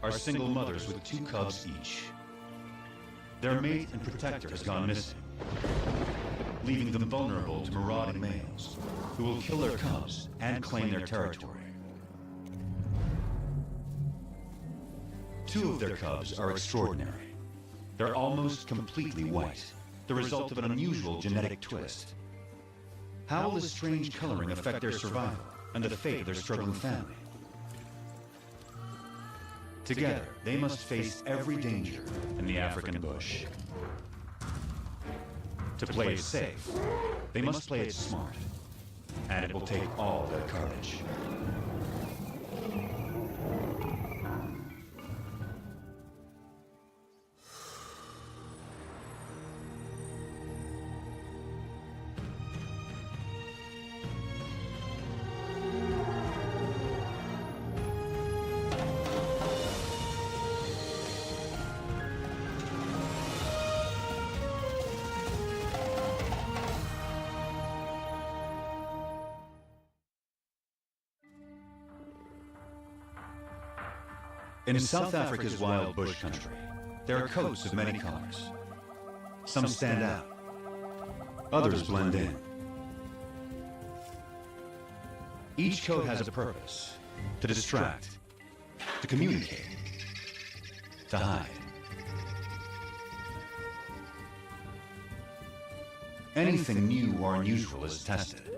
are single mothers with 2 cubs each. Their mate and protector has gone missing, leaving them vulnerable to marauding males who will kill their cubs and claim their territory. 2 of their cubs are extraordinary. They're almost completely white, the result of an unusual genetic twist. How will this strange coloring affect their survival and the fate of their struggling family? Together, they must face every danger in the African bush. To play it safe, they must play it smart, and it will take all their courage. In South Africa's wild bush country, there are coats of many colors. Some stand out, others blend in. Each coat has a purpose: to distract, to communicate, to hide. Anything new or unusual is tested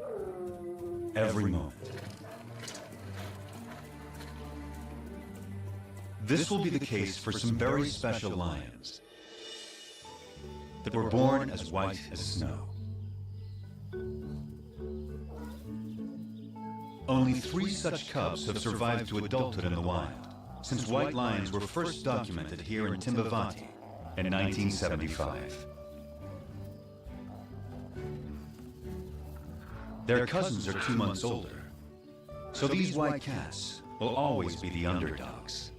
every moment. This will be the case for some very special lions that were born as white as snow. Only 3 such cubs have survived to adulthood in the wild, since white lions were first documented here in Timbavati in 1975. Their cousins are 2 months older, so these white cats will always be the underdogs.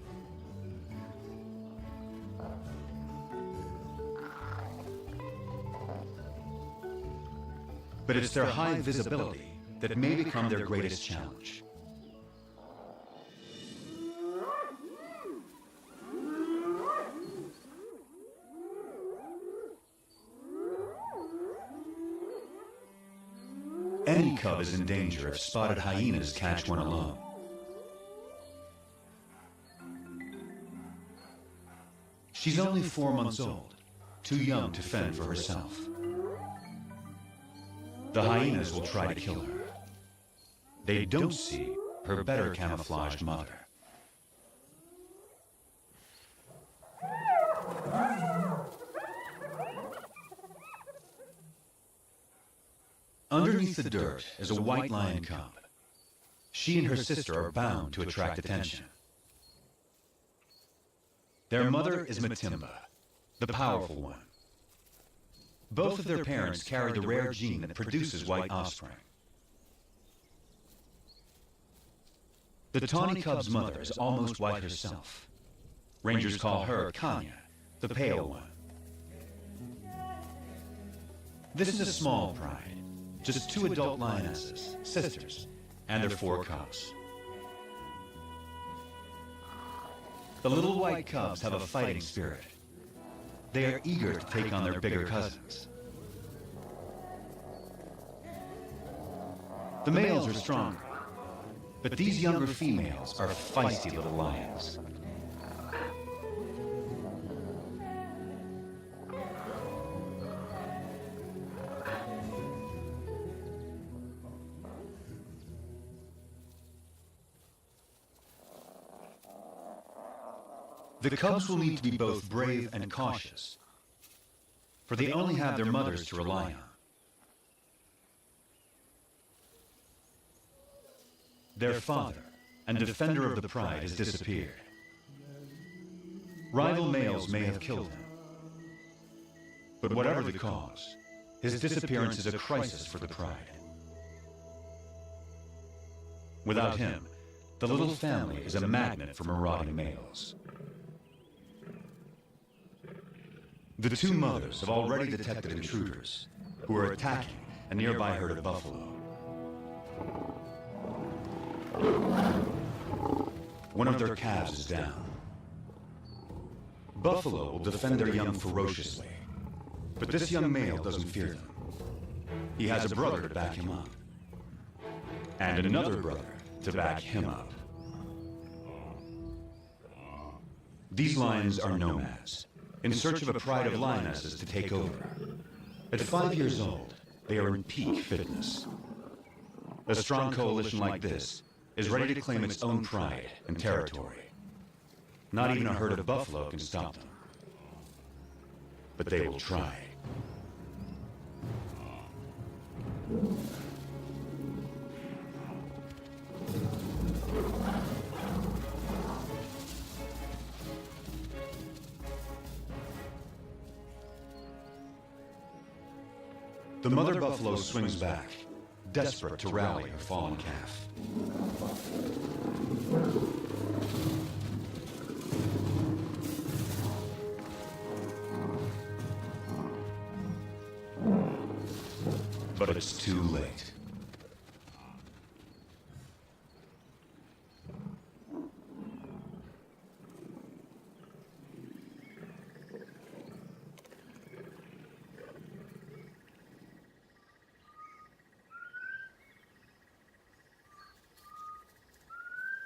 But it's their high visibility that may become their greatest challenge. Any cub is in danger if spotted hyenas catch one alone. She's only 4 months old, too young to fend for herself. The hyenas will try to kill her. They don't see her better camouflaged mother. Underneath the dirt is a white lion cub. She and her sister are bound to attract attention. Their mother is Matimba, the powerful one. Both of their parents carry the rare gene that produces white offspring. The tawny cub's mother is almost white herself. Rangers call her Kanya, the pale one. This is a small pride, just 2 adult lionesses, sisters, and their 4 cubs. The little white cubs have a fighting spirit. They are eager to take on their bigger cousins. The males are stronger, but these younger females are feisty little lions. The cubs will need to be both brave and cautious, for they only have their mothers to rely on. Their father and defender of the pride has disappeared. Rival males may have killed him, but whatever the cause, his disappearance is a crisis for the pride. Without him, the little family is a magnet for marauding males. The 2 mothers have already detected intruders who are attacking a nearby herd of buffalo. One of their calves is down. Buffalo will defend their young ferociously, but this young male doesn't fear them. He has a brother to back him up, and another brother to back him up. These lions are nomads, in search of a pride of lionesses to take over. At 5 years old, they are in peak fitness. A strong coalition like this is ready to claim its own pride and territory. Not even a herd of buffalo can stop them. But they will try. The mother buffalo swings back, desperate to rally her fallen calf. But it's too late.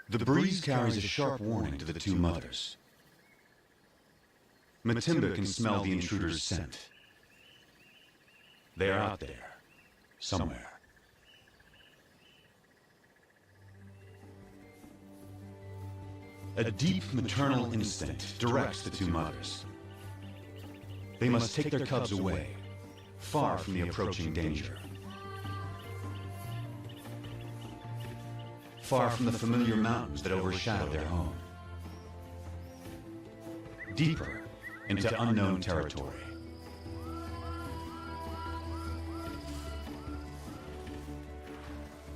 The breeze carries a sharp warning to the two mothers. Matimba can smell the intruder's scent. They're out there, somewhere. A deep maternal instinct directs the two mothers. They must take their cubs away, far from the approaching danger. Far from the familiar mountains that overshadow their home. Deeper into unknown territory.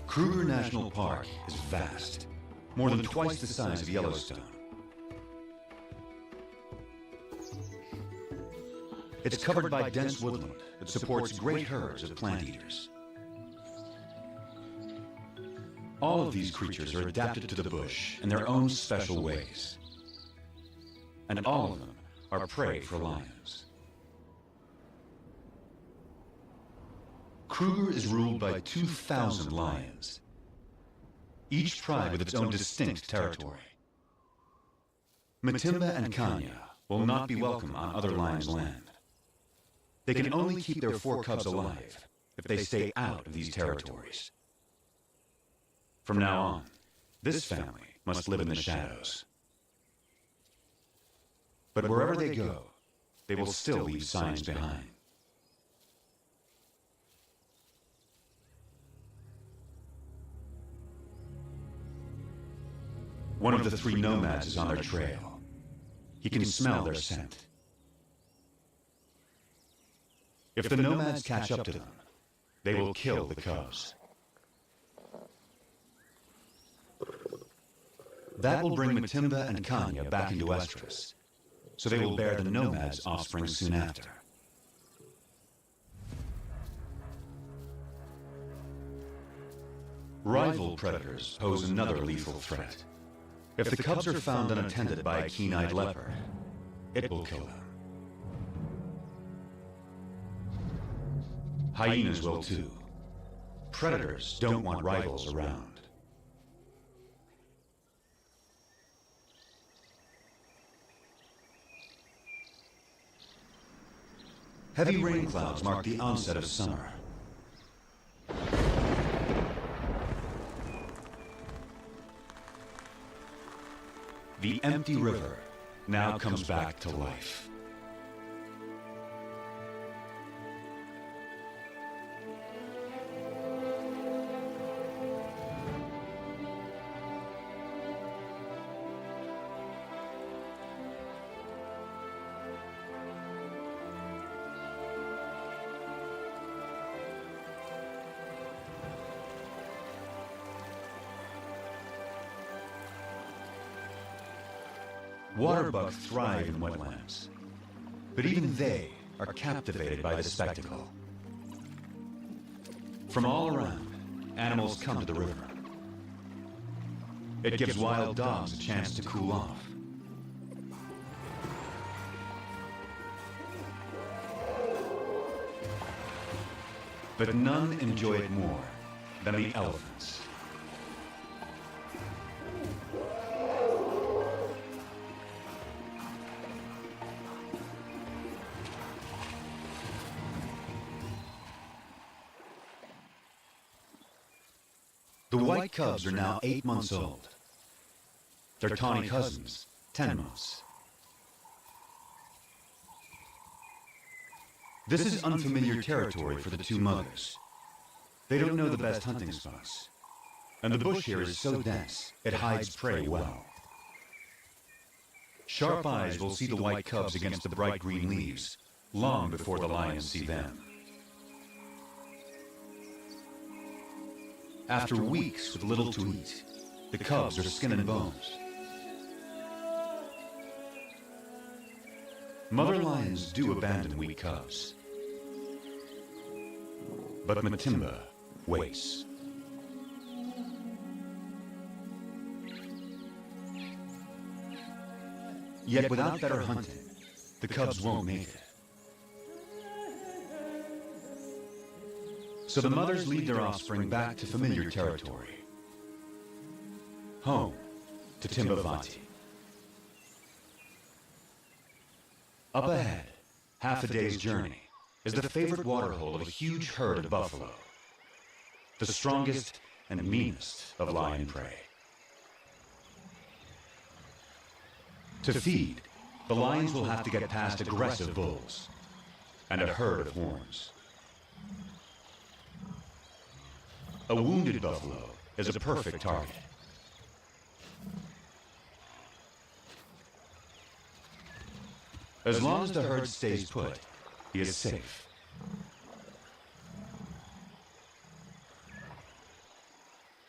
Kruger National Park is vast, more than twice the size of Yellowstone. It's covered by dense woodland that supports great herds of plant eaters. All of these creatures are adapted to the bush in their own special ways. And all of them are prey for lions. Kruger is ruled by 2,000 lions, each tribe with its own distinct territory. Matimba and Kanya will not be welcome on other lions' land. They can only keep their 4 cubs alive if they stay out of these territories. From now on, this family must live in the shadows. But wherever they go, they will still leave signs behind. One of the 3 nomads is on their trail. He can smell their scent. If the nomads catch up to them, they will kill the cubs. That will bring Matimba and Kanya back into Westeros, so they will bear the nomads' offspring soon after. Rival predators pose another lethal threat. If the cubs are found unattended by a keen-eyed leopard, it will kill them. Hyenas will too. Predators don't want rivals around. Heavy rain clouds mark the onset of summer. The empty river now comes back to life. Waterbuck thrive in wetlands, but even they are captivated by the spectacle. From all around, animals come to the river. It gives wild dogs a chance to cool off. But none enjoy it more than the elephants. The white cubs are now 8 months old. Their tawny cousins, 10 months. This is unfamiliar territory for the two mothers. They don't know the best hunting spots. And the bush here is so dense, it hides prey well. Sharp eyes will see the white cubs against the bright green leaves, long before the lions see them. After weeks with little to eat, the cubs are skin and bones. Mother lions do abandon weak cubs. But Matimba waits. Yet without better hunting, the cubs won't make it. So the mothers lead their offspring back to familiar territory. Home to Timbavati. Up ahead, half a day's journey, is the favorite waterhole of a huge herd of buffalo, the strongest and meanest of lion prey. To feed, the lions will have to get past aggressive bulls and a herd of horns. A wounded buffalo is a perfect target. As long as the herd stays put, he is safe.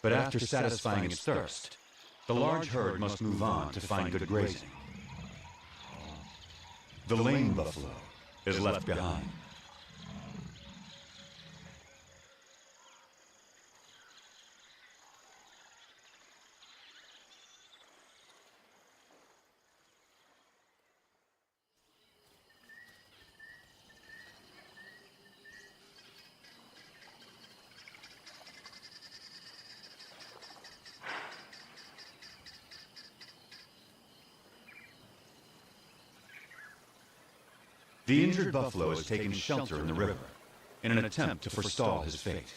But after satisfying its thirst, the large herd must move on to find good grazing. The lame buffalo is left behind. The injured buffalo has taken shelter in the river in an attempt to forestall his fate.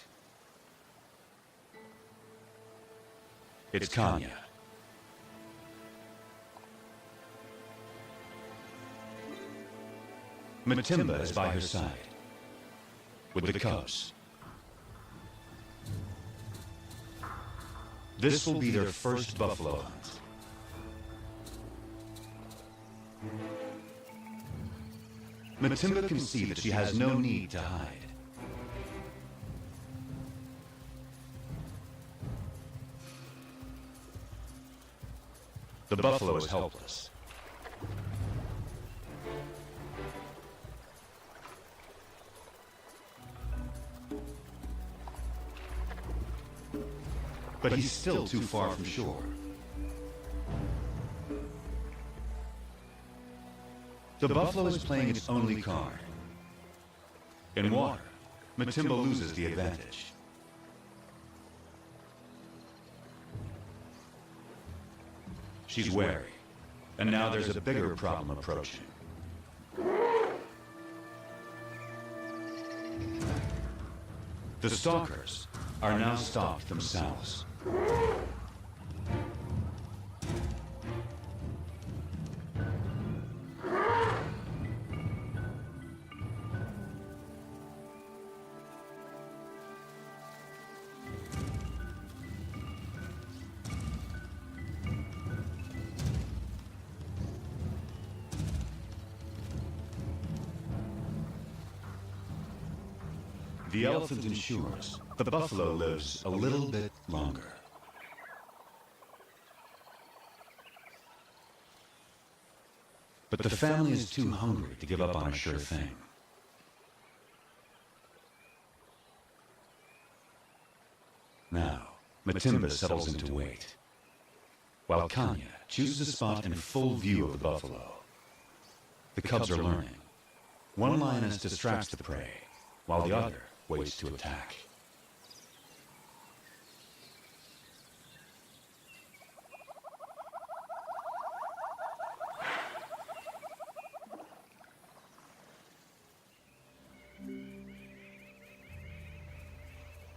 It's Kanya. Matimba is by her side, with the cubs. This will be their first buffalo hunt. Matimba can see that she has no need to hide. The buffalo is helpless. But he's still too far from shore. The buffalo is playing its only card. In water, Matimba loses the advantage. She's wary, and now there's a bigger problem approaching. The stalkers are now stalked themselves. The elephant ensures the buffalo lives a little bit longer. But the family is too hungry to give up on a sure thing. Now, Matimba settles into wait, while Kanya chooses a spot in full view of the buffalo. The cubs are learning. One lioness distracts the prey, while the other waits to attack.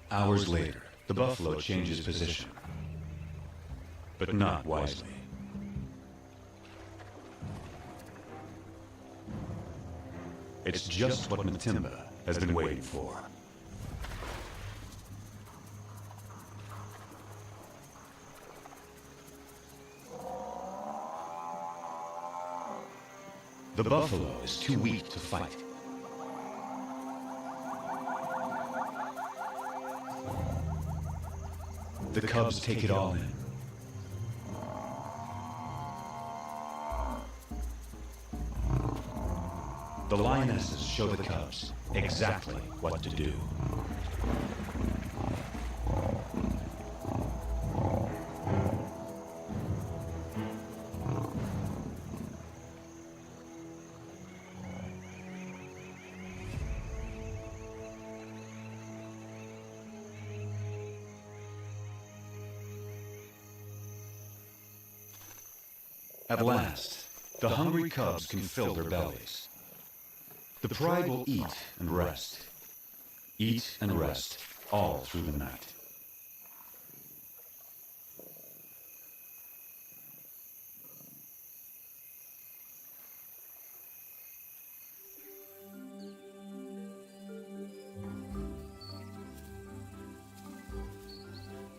Hours later, the buffalo changes position, but not wisely. It's just what Matimba has been waiting for. The buffalo is too weak to fight. The cubs take it all in. The lionesses show the cubs exactly what to do. At last, the hungry cubs can fill their bellies. The pride will eat and rest, all through the night.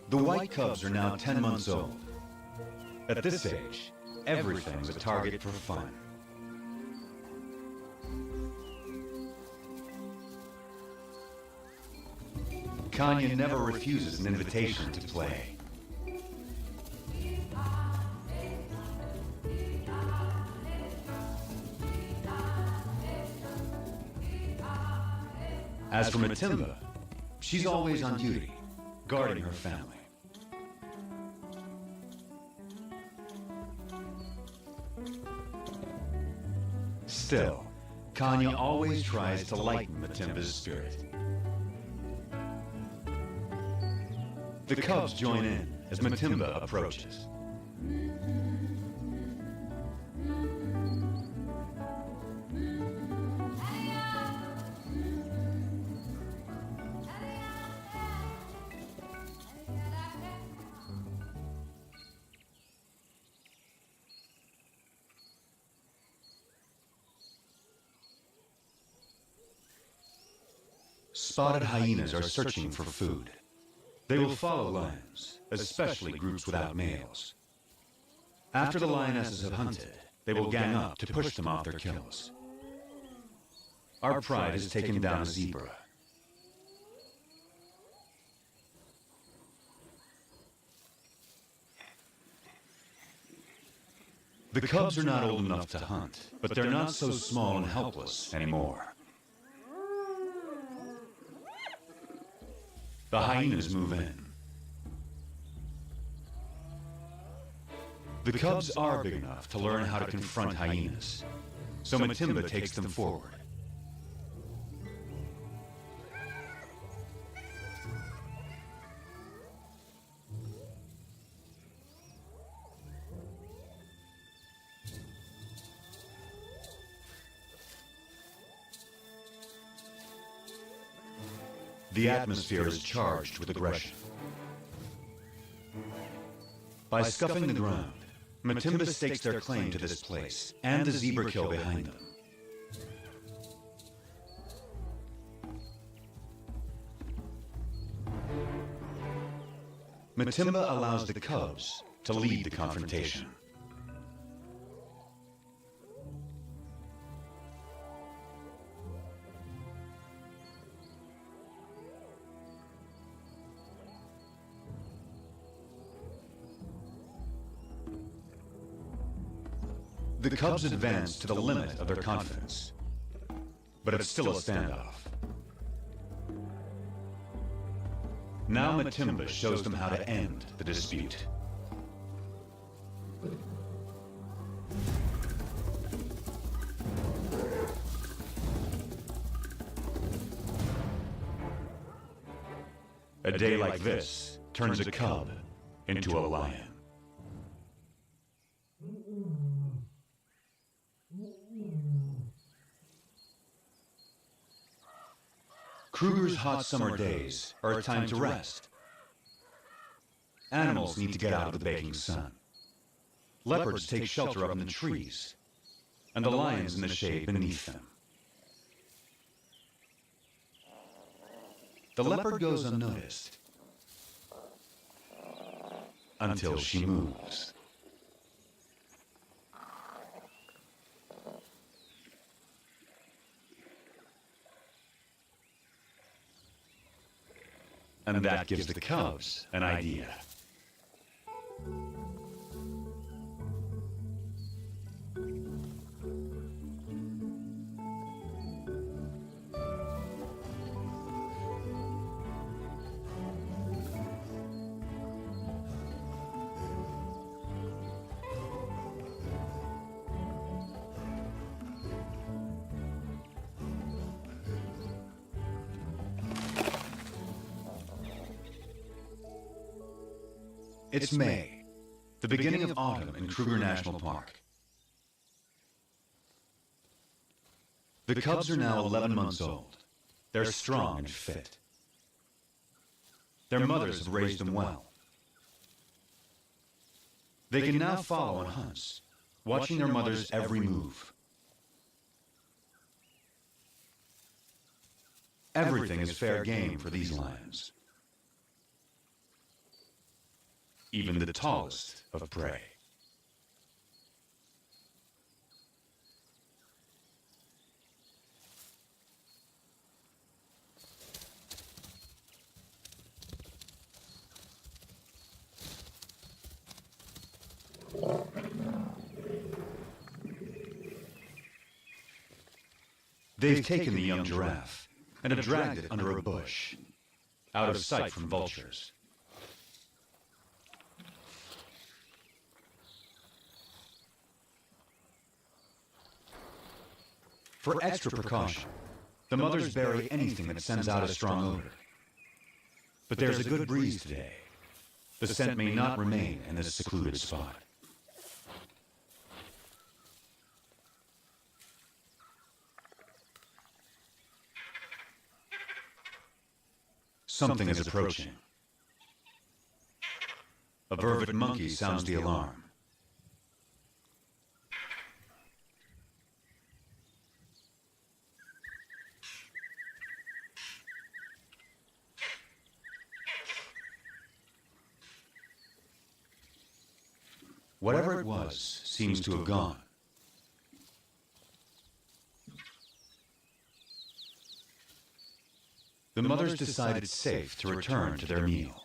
The white cubs are now 10 months old. At this age, everything's a target for fun. Kanya never refuses an invitation to play. As for Matimba, she's always on duty, guarding her family. Still, Kanya always tries to lighten Matimba's spirit. The cubs join in as Matimba approaches. Spotted hyenas are searching for food. They will follow lions, especially groups without males. After the lionesses have hunted, they will gang up to push them off their kills. Our pride has taken down a zebra. The cubs are not old enough to hunt, but they're not so small and helpless anymore. The hyenas move in. The cubs are big enough to learn how to confront hyenas, so Matimba takes them forward. The atmosphere is charged with aggression. By scuffing the ground, Matimba stakes their claim to this place and the zebra kill behind them. Matimba allows the cubs to lead the confrontation. The cubs advance to the limit of their confidence, but it's still a standoff. Now Matimba shows them how to end the dispute. A day like this turns a cub into a lion. Kruger's hot summer days are a time to rest. Animals need to get out of the baking sun. Leopards take shelter up in the trees, and the lions in the shade beneath them. The leopard goes unnoticed until she moves. And that gives the cubs an idea. It's May, the beginning of autumn in Kruger National Park. The cubs are now 11 months old. They're strong and fit. Their mothers have raised them well. They can now follow on hunts, watching their mother's every move. Everything is fair game for these lions. Even the tallest of prey. They've taken the young giraffe and have dragged it under a bush, out of sight from vultures. For extra precaution, the mothers bury anything that sends out a strong odor. But there's a good breeze today. The scent may not remain in this secluded spot. Something is approaching. A vervet monkey sounds the alarm. Whatever it was seems to have gone. The mothers decide it's safe to return to their meal.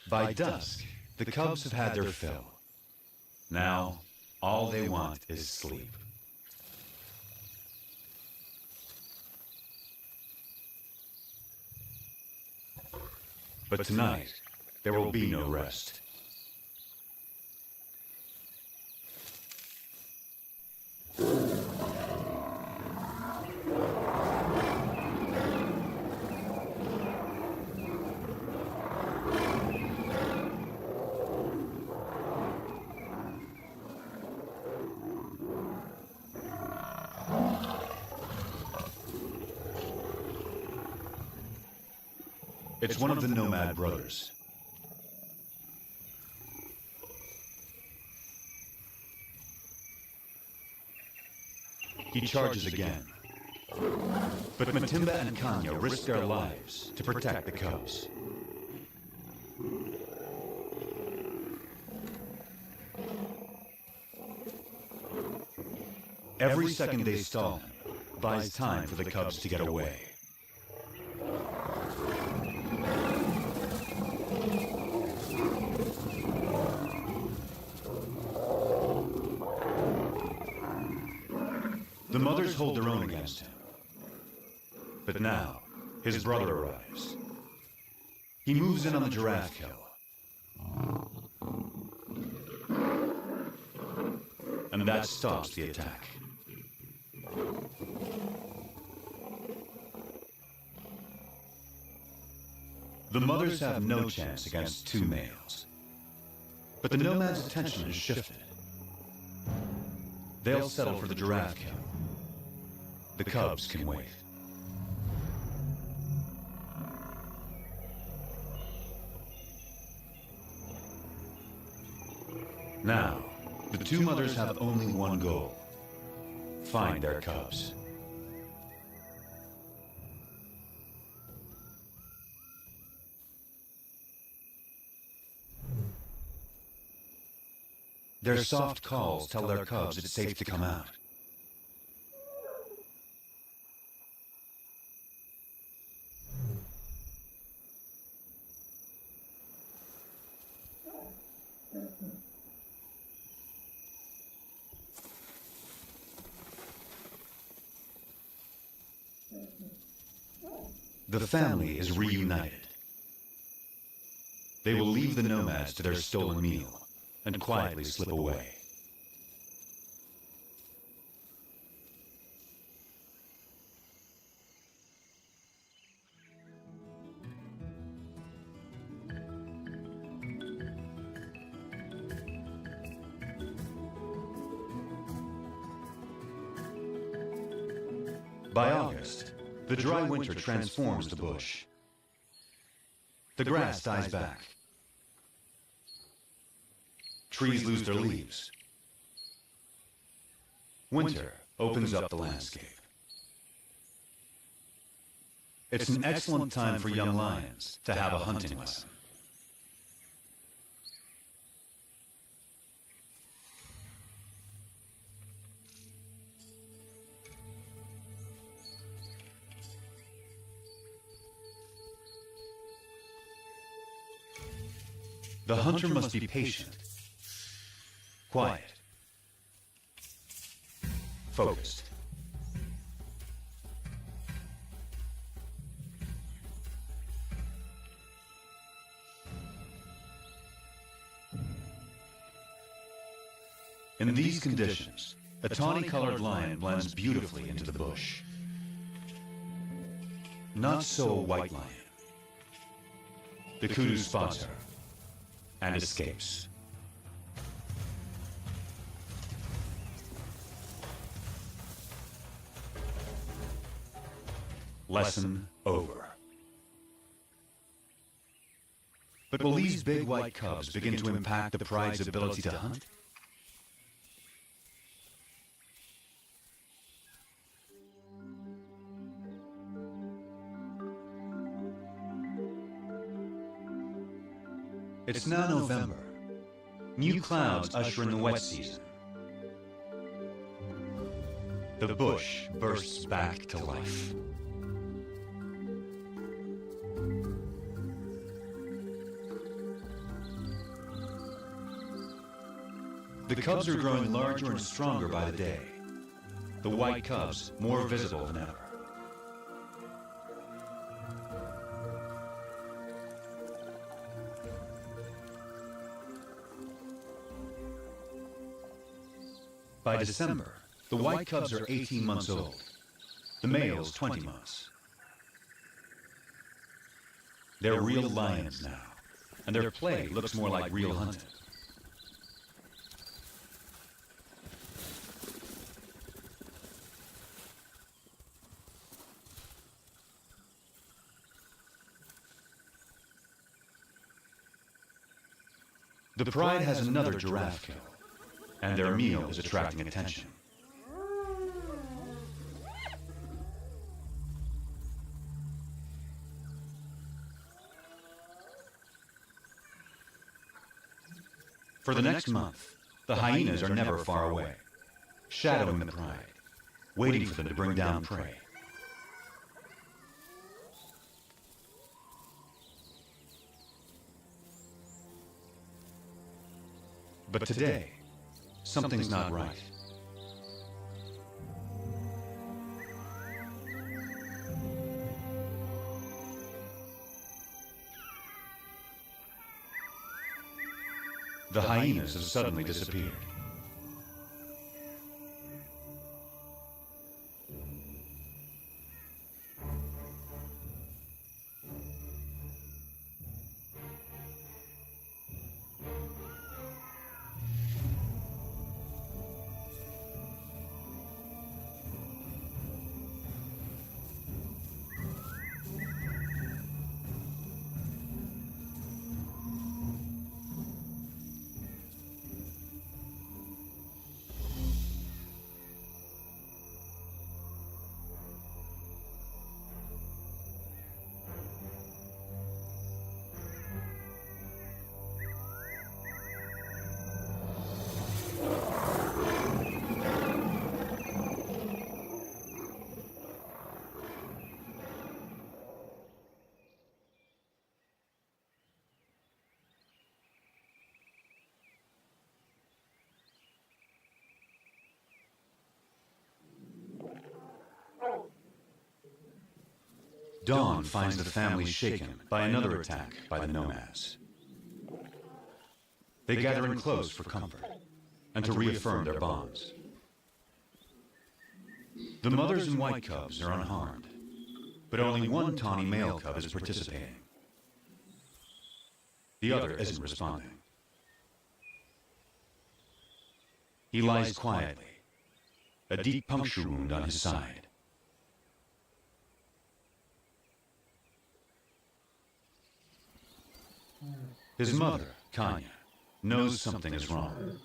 By dusk, the cubs have had their fill. Now, all they want is sleep. But tonight, there will be no rest. It's one of the nomad brothers. He charges again. But Matimba and Kanya risk their lives to protect the cubs. Every second they stall him buys time for the cubs to get away. The mothers hold their own against him. But now, his brother arrives. He moves in on the giraffe kill. And that stops the attack. The mothers have no chance against two males. But the nomad's attention is shifted. They'll settle for the giraffe kill. The cubs can wait. Now, the two mothers have only one goal: find their cubs. Their soft calls tell their cubs it's safe to come out. The family is reunited. They will leave the nomads to their stolen meal and quietly slip away. By August, the dry winter transforms the bush. The grass dies back. Trees lose their leaves. Winter opens up the landscape. It's an excellent time for young lions to have a hunting lesson. The hunter must be patient, quiet, focused. In these conditions, a tawny-colored lion blends beautifully into the bush. Not so a white lion. The kudu spots her and escapes. Lesson over. But will these big white cubs begin to impact the pride's ability to hunt? It's now November. New clouds usher in the wet season. The bush bursts back to life. The cubs are growing larger and stronger by the day. The white cubs more visible than ever. By December, the white cubs are 18 months old, the males 20 months. They're real lions now, and their play looks more like real hunting. The pride has another giraffe kill, and their meal is attracting attention. For the next month, the hyenas are never far away, shadowing the pride, waiting for them to bring down prey. But today, something's not right. The hyenas have suddenly disappeared. Dawn finds the family shaken by another attack by the nomads. They gather in close for comfort and to reaffirm their bonds. The mothers and white cubs are unharmed, but only one tawny male cub is participating. The other isn't responding. He lies quietly, a deep puncture wound on his side. His mother, Kanya, knows something is wrong.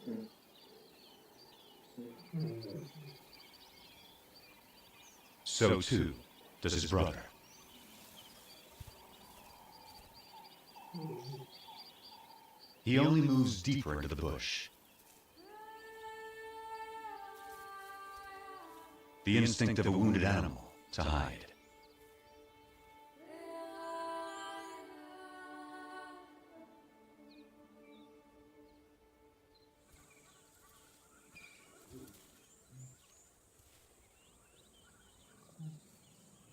So too does his brother. He only moves deeper into the bush. The instinct of a wounded animal to hide.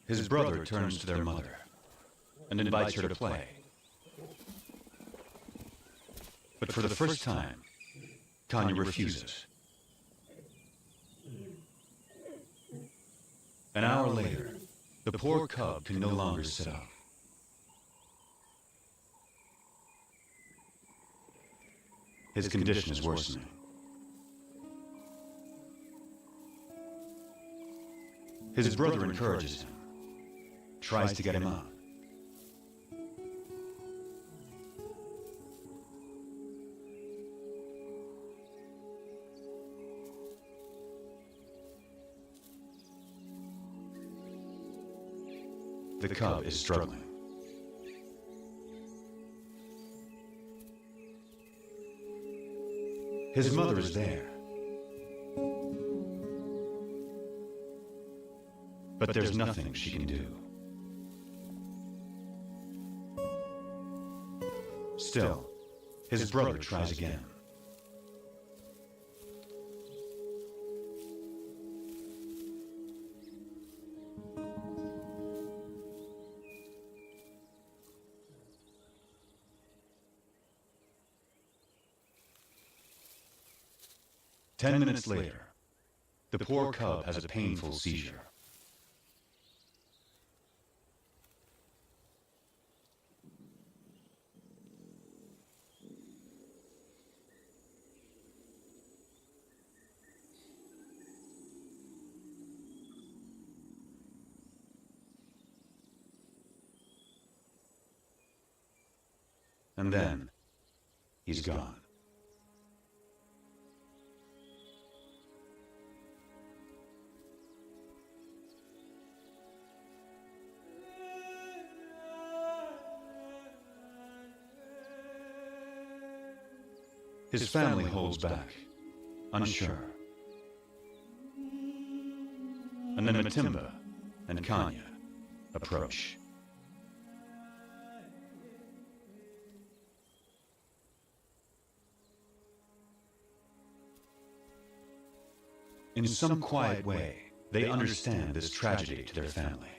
His brother turns to their mother and invites her to play. But for the first time, Kanya refuses. An hour later, the poor cub can no longer sit up. His condition is worsening. His brother encourages him, tries to get him up. The cub is struggling. His mother is there. But there's nothing she can do. Still, his brother tries again. Ten minutes later, the poor cub has a painful seizure. And then, he's gone. His family holds back, unsure. And then Matimba and Kanya approach. In some quiet way, they understand this tragedy to their family.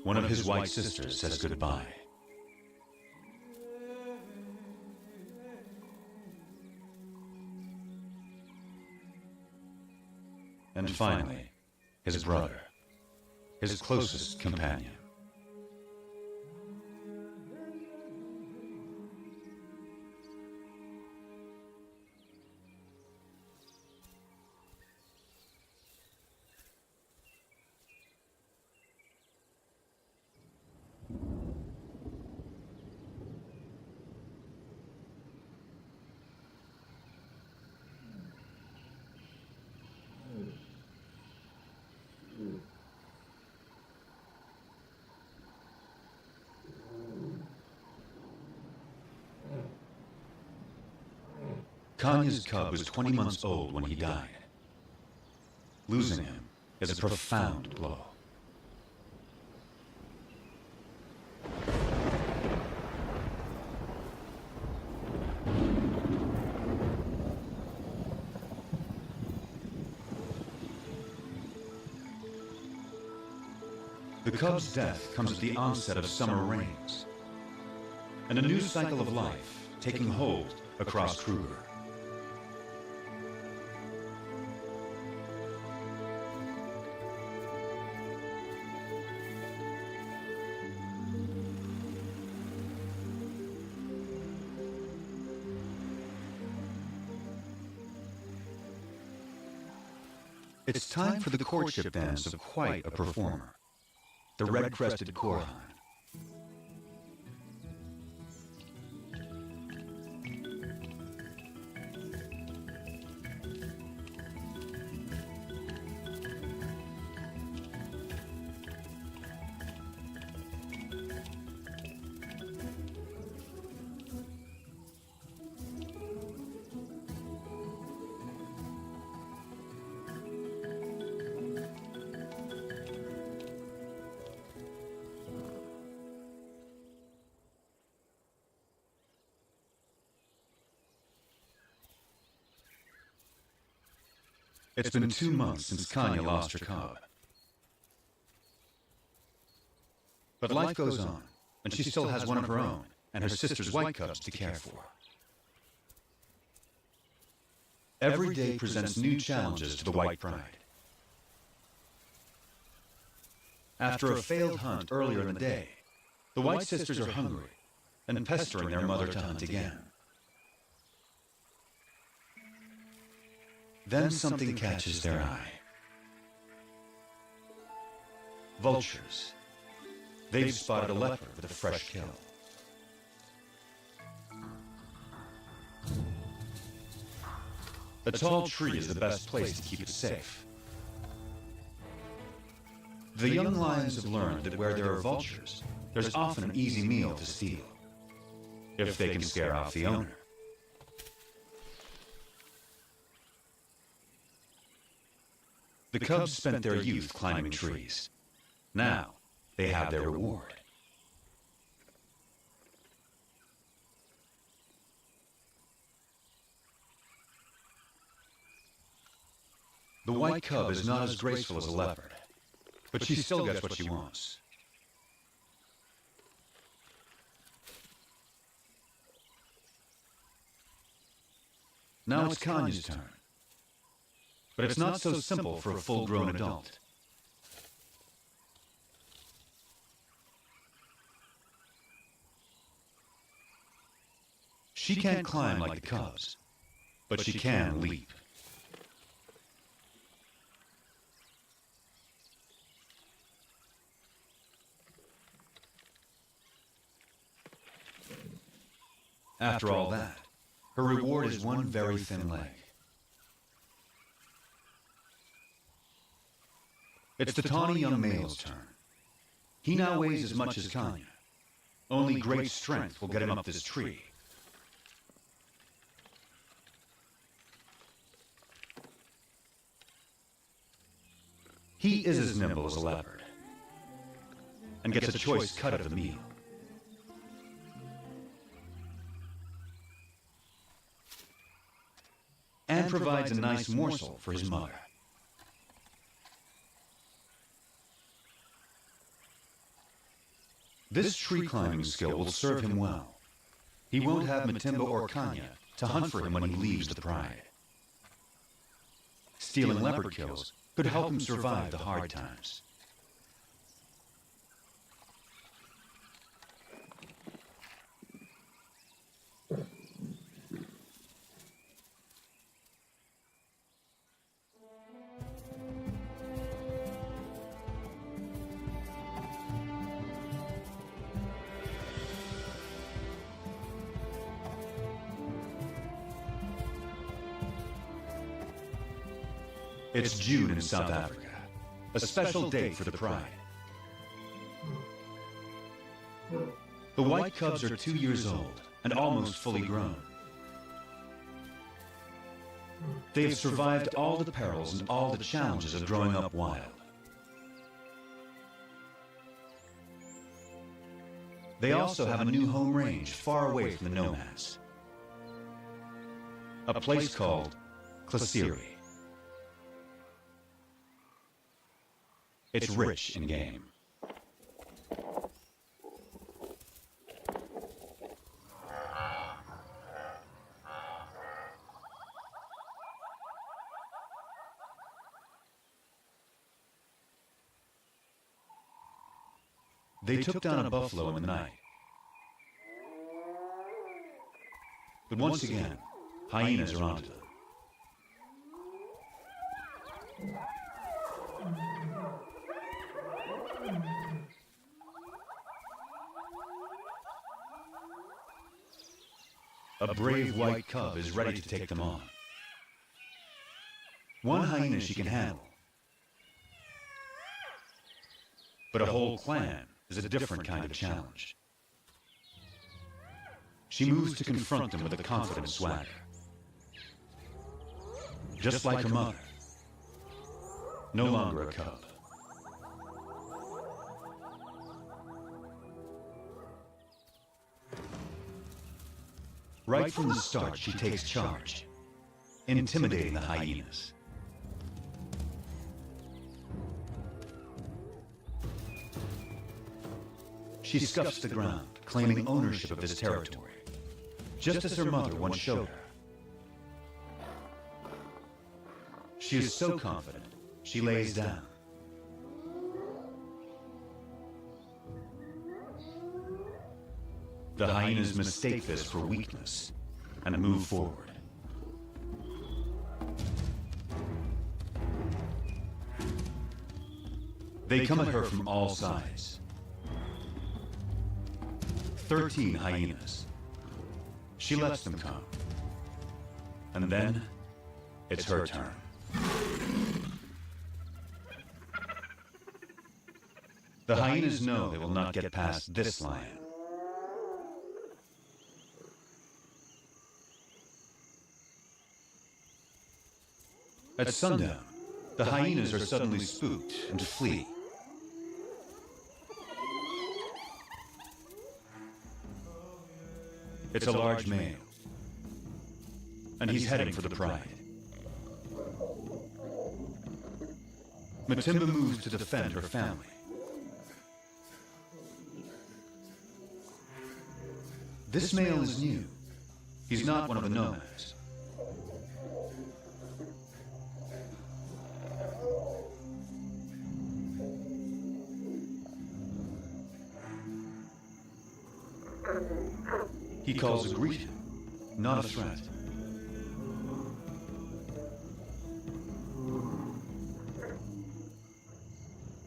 One of his white sisters says goodbye. And finally, his brother, his closest companion. Kanya's cub was 20 months old when he died. Losing him is a profound blow. The cub's death comes at the onset of summer rains, and a new cycle of life taking hold across Kruger. It's time for the courtship dance of quite a performer, the red-crested Korhan. It's been 2 months since Kanya lost her cub. But life goes on, and she still has one of her own and her sister's white cubs to care for. Every day presents new challenges to the White Pride. After a failed hunt earlier in the day, the White sisters are hungry and pestering their mother to hunt again. Then something catches their eye. Vultures. They've spotted a leopard with a fresh kill. A tall tree is the best place to keep it safe. The young lions have learned that where there are vultures, there's often an easy meal to steal, if they can scare off the owner. The cubs spent their youth climbing trees. Now, they have their reward. The white cub is not as graceful as a leopard, but she still gets what she wants. Now it's Kanya's turn. But it's not so simple for a full-grown adult. She can't climb like the cubs, but she can leap. After all that, her reward is one very thin leg. It's the tawny young male's turn. He now weighs as much as Kanya. Only great strength will get him up this tree. He is as nimble as a leopard, and gets a choice cut of the meal. And provides a nice morsel for his mother. This tree climbing skill will serve him well. He won't have Matimba or Kanya to hunt for him when he leaves the Pride. Stealing leopard kills could help him survive the hard times. It's June in South Africa, a special day for the Pride. The white cubs are 2 years old and almost fully grown. They have survived all the perils and all the challenges of growing up wild. They also have a new home range far away from the nomads. A place called Klasiri. It's rich in game. They took down a buffalo in the night. But once again, hyenas are onto them. A brave white cub is ready to take them on. One hyena she can handle, but a whole clan is a different kind of challenge. She moves to confront them with a confident swagger. Just like her mother, no longer a cub. Right from the start, she takes charge, intimidating the hyenas. She scuffs the ground, claiming ownership of this territory, just as her mother once showed her. She is so confident, she lays down. The hyenas mistake this for weakness and move forward. They come at her from all sides. 13 hyenas. She lets them come. And then, it's her turn. The hyenas know they will not get past this lion. At sundown, the hyenas are suddenly spooked and flee. It's a large male, and he's heading for the pride. Matimba moves to defend her family. This male is new. He's not one of the nomads. He calls a greeting, not a threat.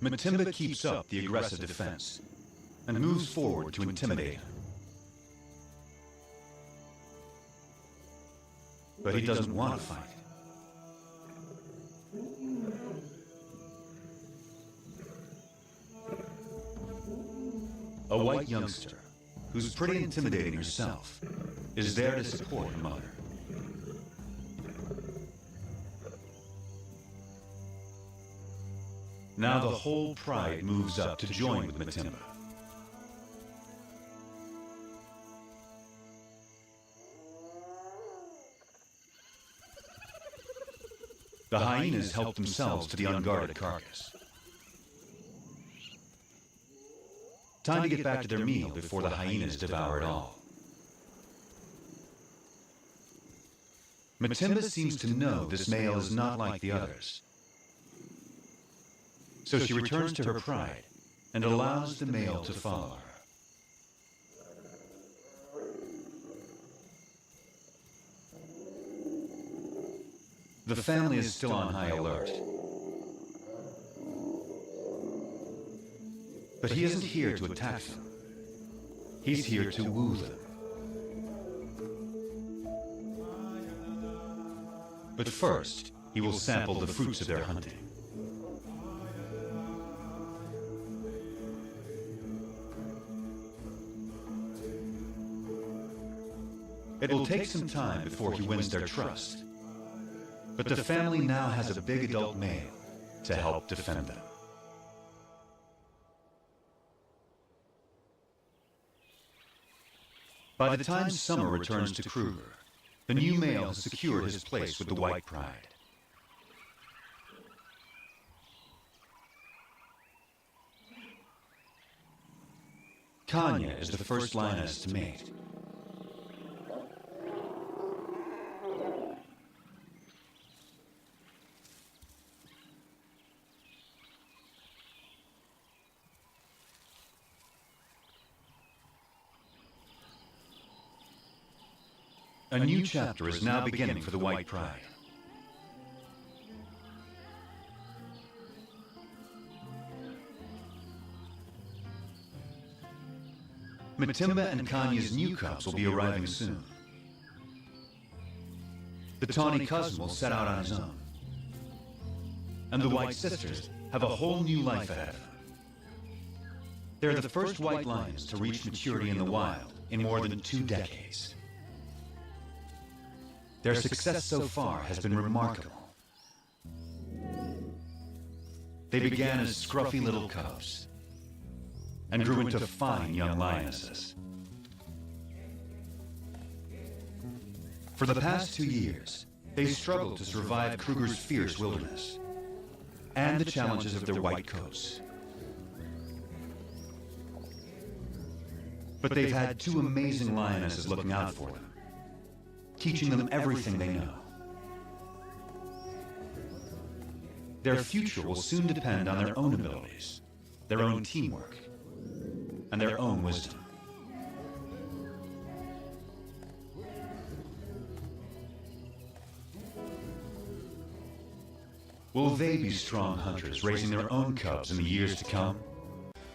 Matimba keeps up the aggressive defense and moves forward to intimidate him. But he doesn't want to fight. A white youngster, who's pretty intimidating herself, is there to support her mother. Now the whole pride moves up to join with Matimba. The hyenas help themselves to the unguarded carcass. Time to get back to their meal before the hyenas devour it all. Matimba seems to know this male is not like the others. So she returns to her pride and allows the male to follow her. The family is still on high alert. But he isn't here to attack them. He's here to woo them. But first, he will sample the fruits of their hunting. It will take some time before he wins their trust. But the family now has a big adult male to help defend them. By the time Summer returns to Kruger, the new male has secured his place with the White Pride. Kanya is the first lioness to mate. A new chapter is now beginning for the White Pride. Matimba and Kanya's new cubs will be arriving soon. The tawny cousin will set out on his own. And the White Sisters have a whole new life ahead of them. They're the first white lions to reach maturity in the wild in more than 2 decades. Their success so far has been remarkable. They began as scruffy little cubs and grew into fine young lionesses. For the past 2 years, they struggled to survive Kruger's fierce wilderness and the challenges of their white coats. But they've had 2 amazing lionesses looking out for them, teaching them everything they know. Their future will soon depend on their own abilities, their own teamwork, and their own wisdom. Will they be strong hunters raising their own cubs in the years to come?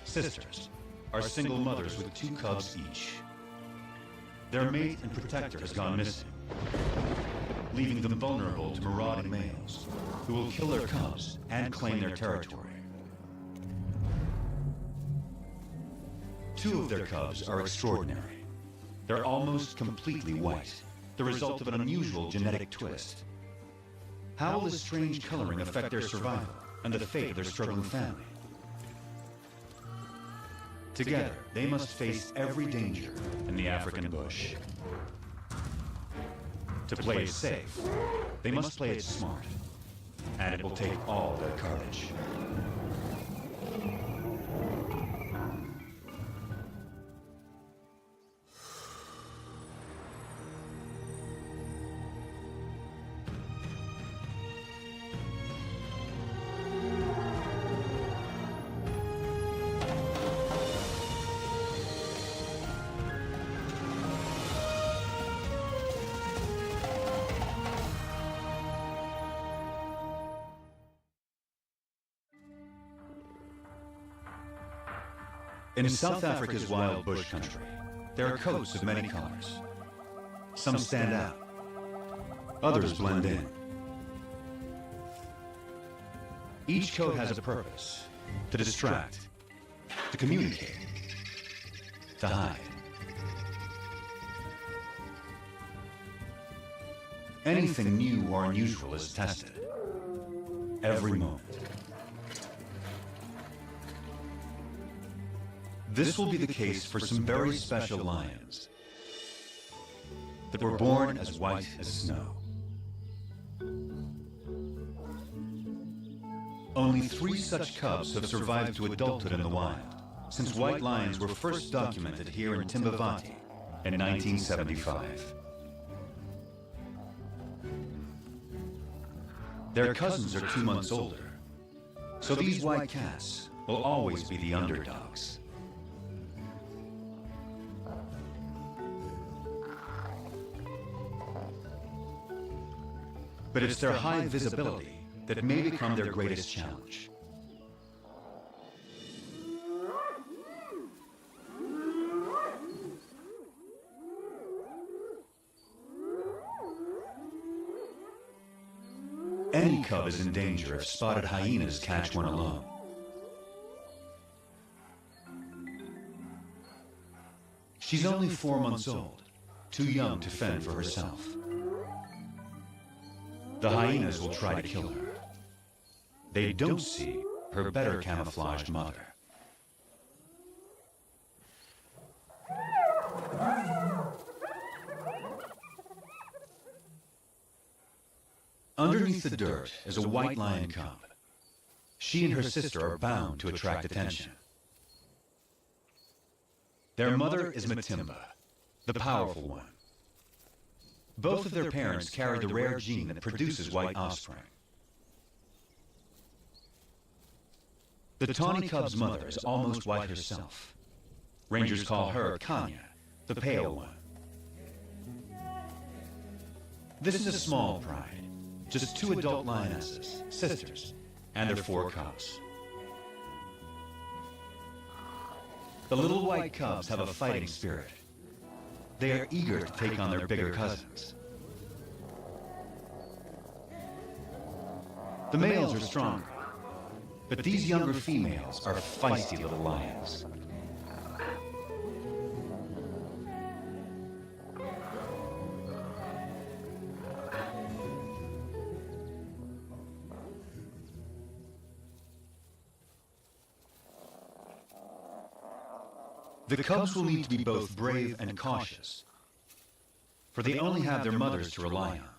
Sisters are single mothers with 2 cubs each. Their mate and protector has gone missing, leaving them vulnerable to marauding males who will kill their cubs and claim their territory. 2 of their cubs are extraordinary. They're almost completely white, the result of an unusual genetic twist. How will this strange coloring affect their survival and the fate of their struggling family? Together, they must face every danger in the African bush. To play it safe, they must play it smart, and it will take all their courage. In South Africa's wild bush country, there are coats of many colors. Some stand out, others blend in. Each coat has a purpose: to distract, to communicate, to hide. Anything new or unusual is tested every moment. This will be the case for some very special lions that were born as white as snow. Only 3 such cubs have survived to adulthood in the wild since white lions were first documented here in Timbavati in 1975. Their cousins are 2 months older, so these white cats will always be the underdogs. But it's their high visibility that may become their greatest challenge. Any cub is in danger if spotted hyenas catch one alone. She's only 4 months old, too young to fend for herself. The hyenas will try to kill her. They don't see her better camouflaged mother. Underneath the dirt is a white lion cub. She and her sister are bound to attract attention. Their mother is Matimba, the powerful one. Both of their parents carry the rare gene that produces white offspring. The tawny cub's mother is almost white herself. Rangers call her Kanya, the pale one. This is a small pride. Just 2 adult lionesses, sisters, and their 4 cubs. The little white cubs have a fighting spirit. They are eager to take on their bigger cousins. The males are stronger, but these younger females are feisty little lions. The cubs will need to be both brave and cautious, for they only have their mothers to rely on.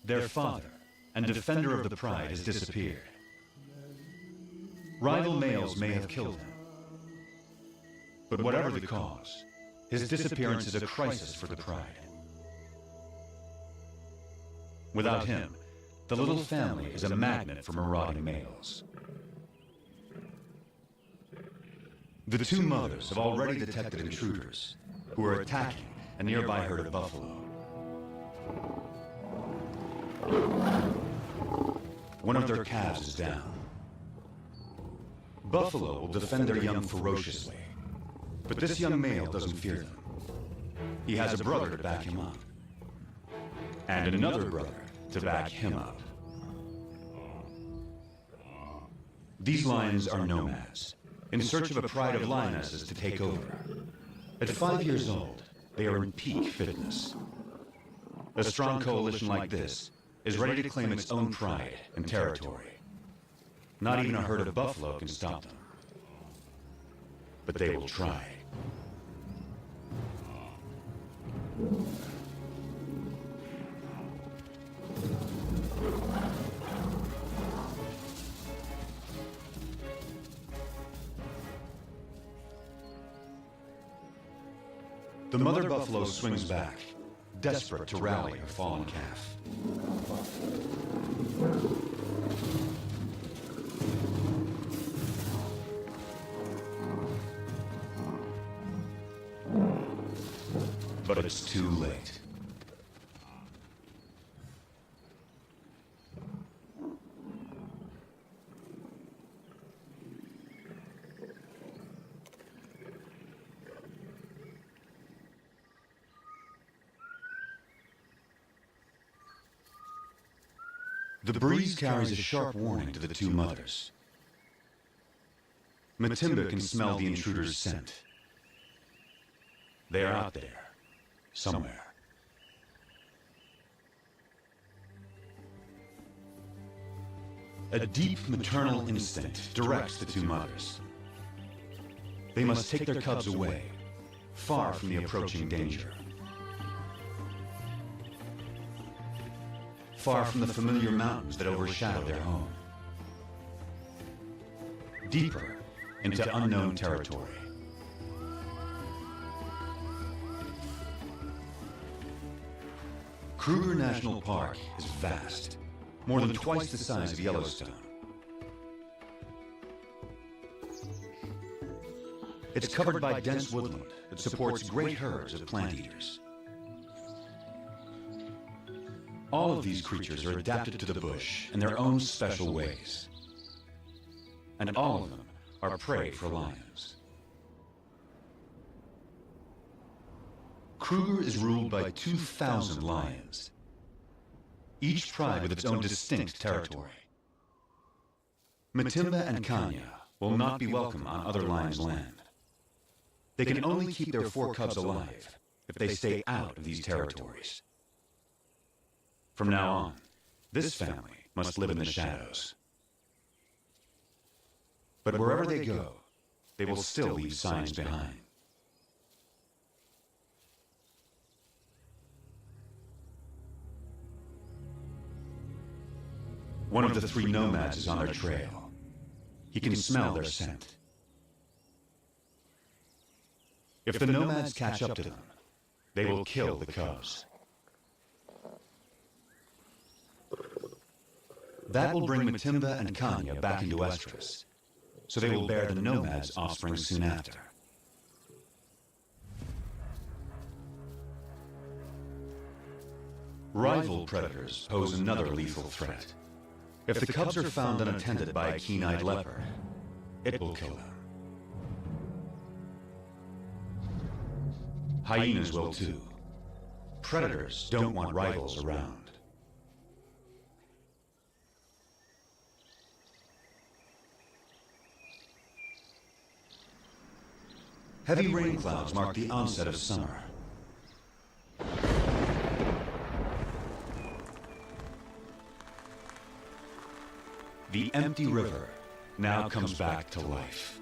Their father, and defender of the pride, has disappeared. Rival males may have killed him, but whatever the cause, his disappearance is a crisis for the pride. Without him, the little family is a magnet for marauding males. The 2 mothers have already detected intruders who are attacking a nearby herd of buffalo. One of their calves is down. Buffalo will defend their young ferociously, but this young male doesn't fear them. He has a brother to back him up, and another brother to back him up. These lions are nomads, in search of a pride of lionesses to take over. At 5 years old, they are in peak fitness. A strong coalition like this is ready to claim its own pride and territory. Not even a herd of buffalo can stop them. But they will try. The mother buffalo swings back, desperate to rally her fallen calf. But it's too late. The breeze carries a sharp warning to the 2 mothers. Matimba can smell the intruder's scent. They are out there, somewhere. A deep maternal instinct directs the 2 mothers. They must take their cubs away, far from the approaching danger. Far from the familiar mountains that overshadow their home. Deeper into unknown territory. Kruger National Park is vast, more than twice the size of Yellowstone. It's covered by dense woodland that supports great herds of plant eaters. All of these creatures are adapted to the bush in their own special ways. And all of them are prey for lions. Kruger is ruled by 2,000 lions, each tribe with its own distinct territory. Matimba and Kanya will not be welcome on other lions' land. They can only keep their 4 cubs alive if they stay out of these territories. From now on, this family must live in the shadows. But wherever they go, they will still leave signs behind. One of the 3 nomads is on their trail. He can smell their scent. If the nomads catch up to them, they will kill the cubs. That will bring Matimba and Kanya back into Westeros, so they will bear the nomads' offspring soon after. Rival predators pose another lethal threat. If the cubs are found unattended by a keen-eyed leopard, it will kill them. Hyenas will too. Predators don't want rivals around. Heavy rain clouds mark the onset of summer. The empty river now comes back to life.